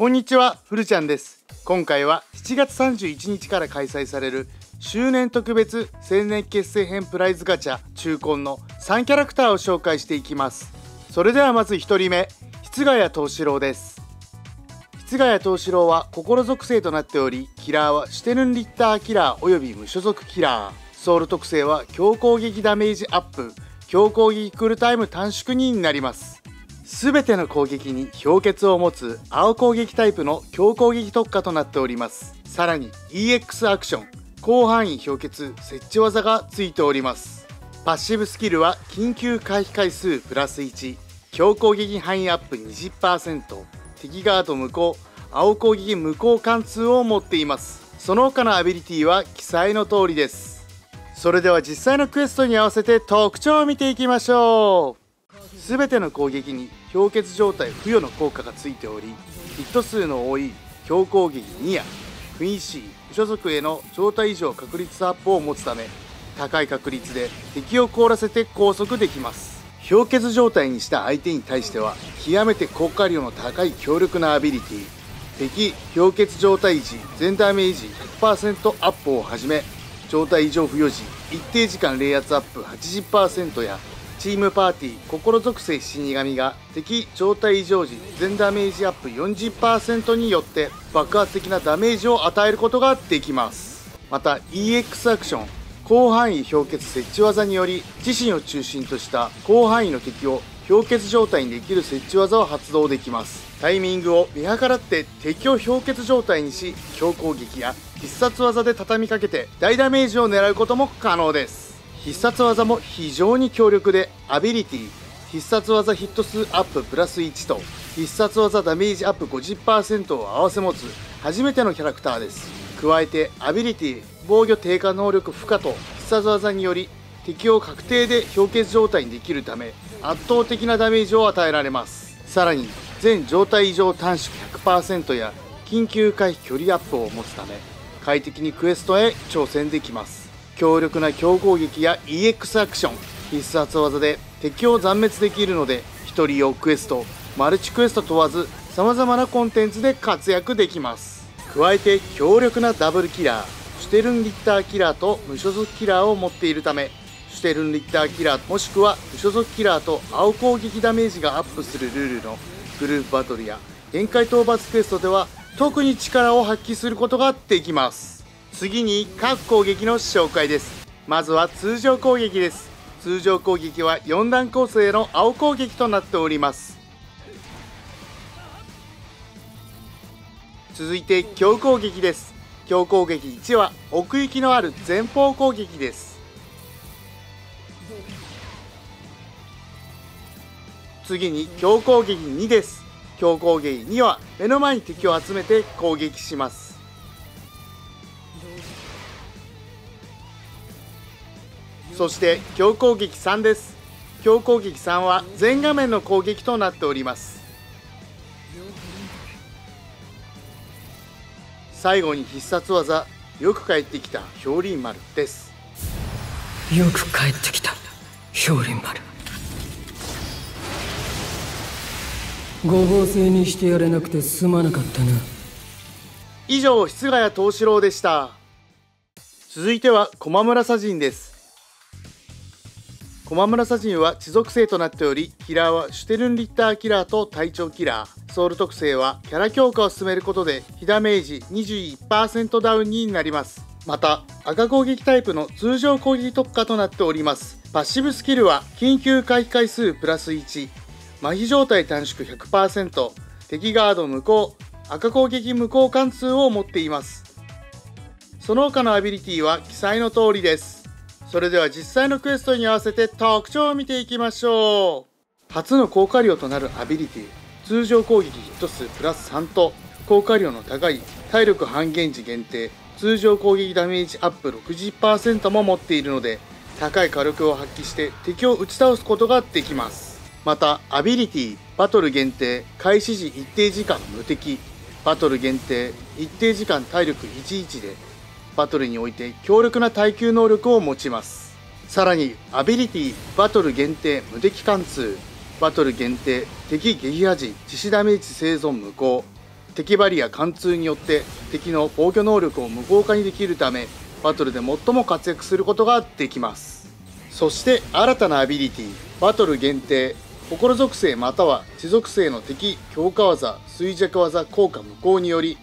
こんにちは、ふるちゃんです。今回は7月31日から開催される周年特別青年結成編プライズガチャ中婚の3キャラクターを紹介していきます。それではまず1人目、室ヶ谷藤四郎です。室ヶ谷藤四郎は心属性となっており、キラーはシュテルンリッターキラーおよび無所属キラー。ソウル特性は強攻撃ダメージアップ、強攻撃クールタイム短縮になります。すべての攻撃に氷結を持つ青攻撃タイプの強攻撃特化となっております。さらに EX アクション広範囲氷結設置技がついております。パッシブスキルは緊急回避回数プラス1、強攻撃範囲アップ 20%、 敵ガード無効青攻撃無効貫通を持っています。その他のアビリティは記載の通りです。それでは実際のクエストに合わせて特徴を見ていきましょう。すべての攻撃に氷結状態付与の効果がついており、ヒット数の多い強攻撃2や不意死無所属への状態異常確率アップを持つため、高い確率で敵を凍らせて拘束できます。氷結状態にした相手に対しては極めて効果量の高い強力なアビリティ、敵氷結状態時全ダメージ 100% アップをはじめ、状態異常付与時一定時間冷圧アップ 80% やチームパーティー心属性死神が敵状態異常時全ダメージアップ 40% によって爆発的なダメージを与えることができます。また EX アクション広範囲氷結設置技により、自身を中心とした広範囲の敵を氷結状態にできる設置技を発動できます。タイミングを見計らって敵を氷結状態にし、強攻撃や必殺技で畳みかけて大ダメージを狙うことも可能です。必殺技も非常に強力で、アビリティ必殺技ヒット数アッププラス1と必殺技ダメージアップ 50% を併せ持つ初めてのキャラクターです。加えてアビリティ防御低下能力負荷と必殺技により敵を確定で氷結状態にできるため、圧倒的なダメージを与えられます。さらに全状態異常短縮 100% や緊急回避距離アップを持つため、快適にクエストへ挑戦できます。強力な強攻撃や EX アクション必殺技で敵を残滅できるので、1人用クエストマルチクエスト問わず様々なコンテンツで活躍できます。加えて強力なダブルキラーシュテルンリッターキラーと無所属キラーを持っているため、シュテルンリッターキラーもしくは無所属キラーと青攻撃ダメージがアップするルールのグループバトルや限界討伐クエストでは特に力を発揮することができます。次に各攻撃の紹介です。まずは通常攻撃です。通常攻撃は4段構成の青攻撃となっております。続いて強攻撃です。強攻撃1は奥行きのある前方攻撃です。次に強攻撃2です。強攻撃2は目の前に敵を集めて攻撃します。そして強攻撃3です。強攻撃3は全画面の攻撃となっております。最後に必殺技よく帰ってきた氷林丸です。よく帰ってきた氷林丸。ごぼう星にしてやれなくてすまなかったな。以上、室ヶ谷藤四郎でした。続いては駒村左陣です。駒村左陣は地属性となっており、キラーはシュテルンリッターキラーと隊長キラー。ソウル特性はキャラ強化を進めることで被ダメージ 21% ダウンになります。また赤攻撃タイプの通常攻撃特化となっております。パッシブスキルは緊急回避回数プラス1、麻痺状態短縮 100%、敵ガード無効赤攻撃無効貫通を持っています。その他のアビリティは記載の通りです。それでは実際のクエストに合わせて特徴を見ていきましょう。初の効果量となるアビリティ、通常攻撃ヒット数プラス3と効果量の高い体力半減時限定通常攻撃ダメージアップ 60% も持っているので、高い火力を発揮して敵を打ち倒すことができます。またアビリティバトル限定開始時一定時間無敵、バトル限定一定時間体力11でバトルにおいて強力な耐久能力を持ちます。さらにアビリティバトル限定無敵貫通、バトル限定敵撃破時致死ダメージ生存無効、敵バリア貫通によって敵の防御能力を無効化にできるため、バトルで最も活躍することができます。そして新たなアビリティ、バトル限定、心属性または地属性の敵強化技、衰弱技効果無効により、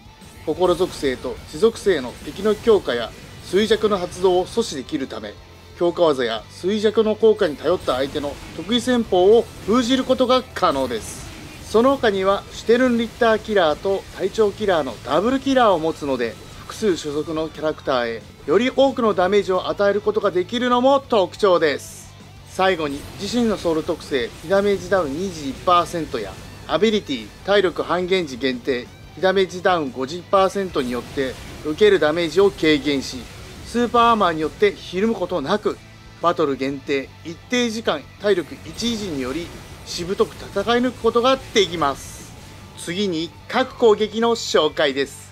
心属性と地属性の敵の強化や衰弱の発動を阻止できるため、強化技や衰弱の効果に頼った相手の得意戦法を封じることが可能です。その他にはシュテルンリッターキラーと隊長キラーのダブルキラーを持つので、複数所属のキャラクターへより多くのダメージを与えることができるのも特徴です。最後に自身のソウル特性被ダメージダウン 21% やアビリティ体力半減時限定被ダメージダウン 50% によって受けるダメージを軽減し、スーパーアーマーによってひるむことなく、バトル限定一定時間体力1維持によりしぶとく戦い抜くことができます。次に各攻撃の紹介です。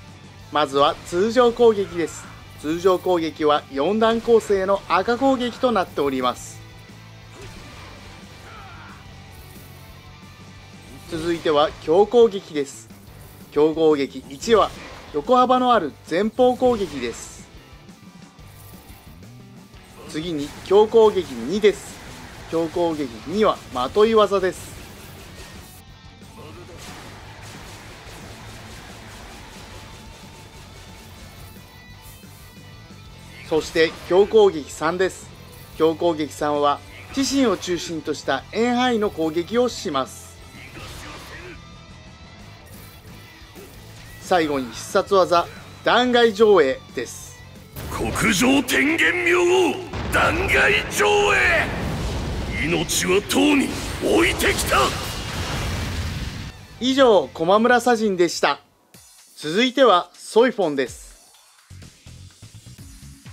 まずは通常攻撃です。通常攻撃は4段構成の赤攻撃となっております。続いては強攻撃です。強攻撃1は横幅のある前方攻撃です。次に強攻撃2です。強攻撃2はまとい技です。そして強攻撃3です。強攻撃3は自身を中心とした円範囲の攻撃をします。最後に必殺技断崖上映です。国上天元明王断崖上映、命はとうに置いてきた。以上駒村左陣でした。続いてはソイフォンです。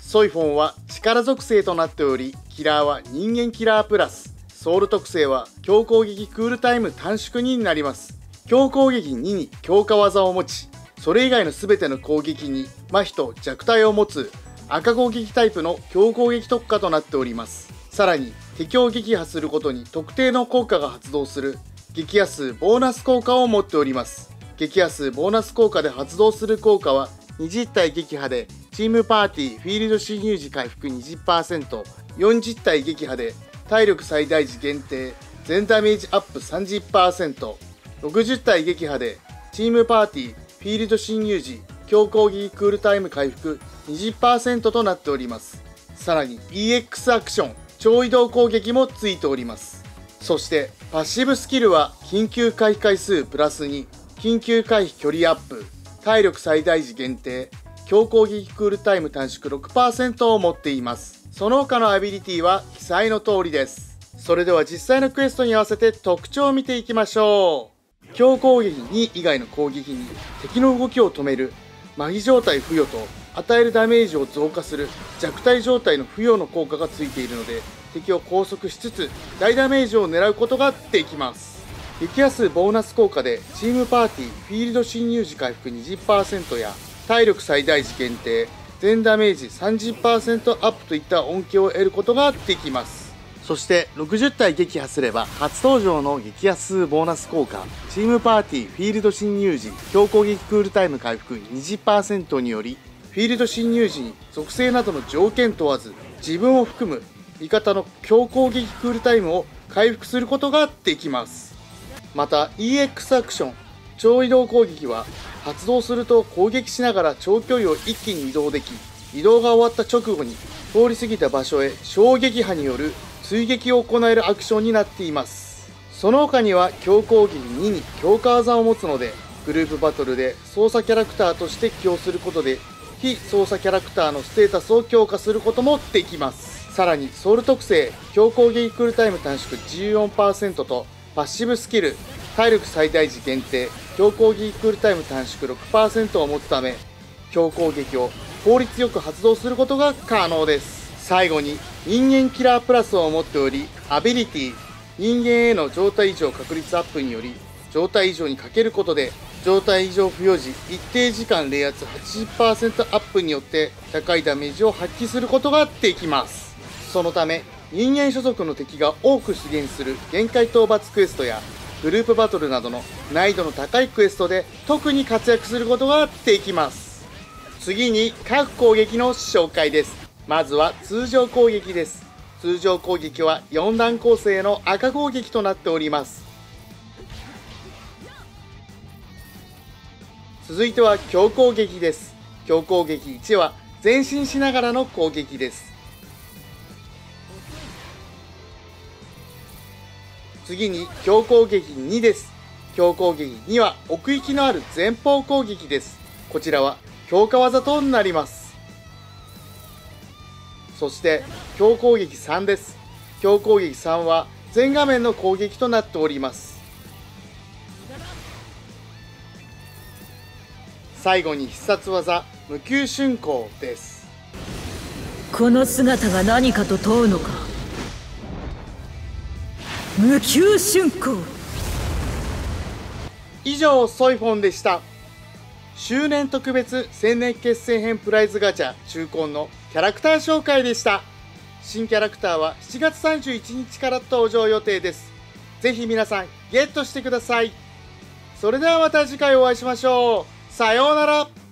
ソイフォンは力属性となっており、キラーは人間キラープラス、ソウル特性は強攻撃クールタイム短縮になります。強攻撃2に強化技を持ち、それ以外の全ての攻撃に麻痺と弱体を持つ赤攻撃タイプの強攻撃特化となっております。さらに敵を撃破することに特定の効果が発動する撃破数ボーナス効果を持っております。撃破数ボーナス効果で発動する効果は20体撃破でチームパーティーフィールド侵入時回復 20%、40体撃破で体力最大時限定全ダメージアップ 30%、60体撃破でチームパーティーフィールド侵入時強攻撃クールタイム回復 20% となっております。さらに EX アクション超移動攻撃もついております。そしてパッシブスキルは緊急回避回数プラス2、緊急回避距離アップ、体力最大時限定強攻撃クールタイム短縮 6% を持っています。その他のアビリティは記載の通りです。それでは実際のクエストに合わせて特徴を見ていきましょう。強攻撃2以外の攻撃に敵の動きを止める麻痺状態付与と与えるダメージを増加する弱体状態の付与の効果がついているので、敵を拘束しつつ大ダメージを狙うことができます。撃破数ボーナス効果でチームパーティーフィールド侵入時回復 20% や体力最大時限定全ダメージ 30% アップといった恩恵を得ることができます。そして60体撃破すれば初登場の撃破数ボーナス効果チームパーティーフィールド侵入時強攻撃クールタイム回復 20% により、フィールド侵入時に属性などの条件問わず自分を含む味方の強攻撃クールタイムを回復することができます。また EX アクション超移動攻撃は発動すると攻撃しながら長距離を一気に移動でき、移動が終わった直後に通り過ぎた場所へ衝撃波による追撃を行えるアクションになっています。その他には強攻撃2に強化技を持つので、グループバトルで操作キャラクターとして起用することで非操作キャラクターのステータスを強化することもできます。さらにソウル特性強攻撃クールタイム短縮 14% とパッシブスキル体力最大時限定強攻撃クールタイム短縮 6% を持つため、強攻撃を効率よく発動することが可能です。最後に人間キラープラスを持っており、アビリティ人間への状態異常確率アップにより状態異常にかけることで状態異常付与時一定時間冷圧 80% アップによって高いダメージを発揮することができます。そのため人間所属の敵が多く出現する限界討伐クエストやグループバトルなどの難易度の高いクエストで特に活躍することができます。次に各攻撃の紹介です。まずは通常攻撃です。通常攻撃は4段構成の赤攻撃となっております。続いては強攻撃です。強攻撃1は前進しながらの攻撃です。次に強攻撃2です。強攻撃2は奥行きのある前方攻撃です。こちらは強化技となります。そして強攻撃3です。強攻撃3は全画面の攻撃となっております。最後に必殺技無給竣工です。この姿が何かと問うのか。無給竣工。以上ソイフォンでした。周年特別千年決戦編プライズガチャ中古のキャラクター紹介でした。新キャラクターは7月31日から登場予定です。ぜひ皆さんゲットしてください。それではまた次回お会いしましょう。さようなら。